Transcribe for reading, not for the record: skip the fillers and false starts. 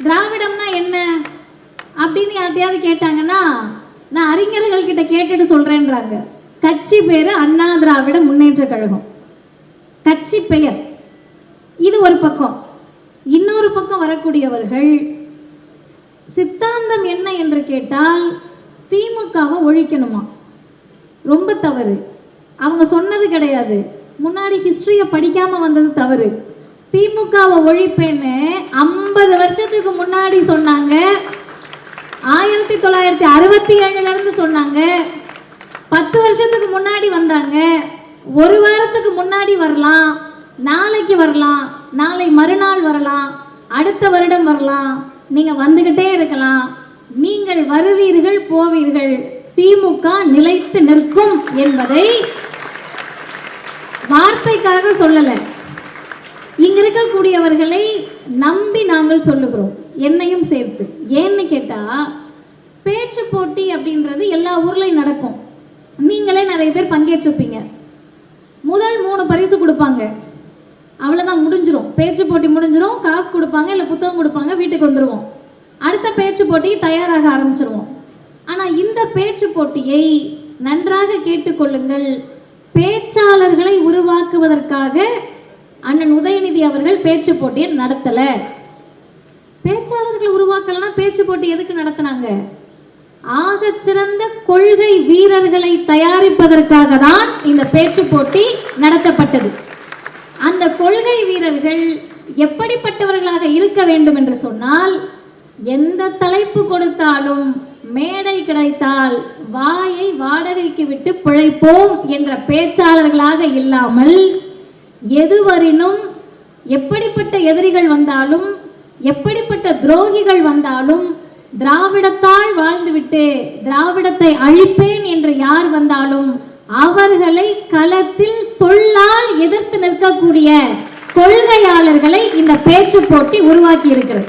திராவிடம்னா என்ன அப்படின்னு யார்ட்டையாவது கேட்டாங்கன்னா நான் அறிஞர்கள் கிட்ட கேட்டுட்டு சொல்றேன்றாங்க. கட்சி பேரு அண்ணா திராவிட முன்னேற்ற கழகம், கட்சி பெயர். இது ஒரு பக்கம். இன்னொரு பக்கம் வரக்கூடியவர்கள் சித்தாந்தம் என்ன என்று கேட்டால் திமுகவை ஒழிக்கணுமா. ரொம்ப தவறு. அவங்க சொன்னது கிடையாது, முன்னாடி ஹிஸ்டரியை படிக்காம வந்தது தவறு. திமுகவை ஒழிப்பேன்னு 50 வருஷத்துக்கு முன்னாடி சொன்னாங்க. 1967 இருந்து சொன்னாங்க. 10 வருஷத்துக்கு முன்னாடி வந்தாங்க. ஒரு வாரத்துக்கு முன்னாடி வரலாம், நாளைக்கு வரலாம், நாளை மறுநாள் வரலாம், அடுத்த வருடம் வரலாம், நீங்க வந்துகிட்டே இருக்கலாம். நீங்கள் வருவீர்கள் போவீர்கள், திமுக நிலைத்து நிற்கும் என்பதை வார்த்தைக்காக சொல்லல, இங்க இருக்கக்கூடியவர்களை நம்பி நாங்கள் சொல்லுகிறோம், என்னையும் சேர்த்து. ஏன்னு கேட்டா பேச்சு போட்டி அப்படின்றது எல்லா ஊர்லயும் நடக்கும். நீங்களே நிறைய பேர் பங்கேற்றிருப்பீங்க. முதல் 3 பரிசு கொடுப்பாங்க, அவ்வளவுதான், முடிஞ்சிரும். பேச்சு போட்டி முடிஞ்சிரும், காசு கொடுப்பாங்க, இல்லை புத்தகம் கொடுப்பாங்க, வீட்டுக்கு வந்துருவோம். அடுத்த பேச்சு போட்டியை தயாராக ஆரம்பிச்சிருவோம். ஆனா இந்த பேச்சு போட்டியை நன்றாக கேட்டுக்கொள்ளுங்கள். பேச்சாளர்களை உருவாக்குவதற்காக அண்ணன் உதயநிதி அவர்கள் பேச்சு போட்டியை நடத்தல. பேச்சாளர்களை உருவாக்கலன்னா பேச்சு போட்டி எதுக்கு நடத்தினாங்க? ஆக சிறந்த கொள்கை வீரர்களை தயாரிப்பதற்காக தான் இந்த பேச்சு போட்டி நடத்தப்பட்டது. அந்த கொள்கை வீரர்கள் எப்படிப்பட்டவர்களாக இருக்க வேண்டும் என்று சொன்னால், எந்த தலைப்பு கொடுத்தாலும் மேடை கிடைத்தால் வாயை வாடகைக்கு விட்டு பிழைப்போம் என்ற பேச்சாளர்களாக இல்லாமல், எதுவரினும் எப்படிப்பட்ட எதிரிகள் வந்தாலும் எப்படிப்பட்ட துரோகிகள் வந்தாலும் திராவிடத்தால் வாழ்ந்துவிட்டு திராவிடத்தை அழிப்பேன் என்று யார் வந்தாலும் அவர்களை களத்தில் சொல்லால் எதிர்த்து நிற்கக்கூடிய கொள்கையாளர்களை இந்த பேச்சு போட்டி உருவாக்கி இருக்கிறது.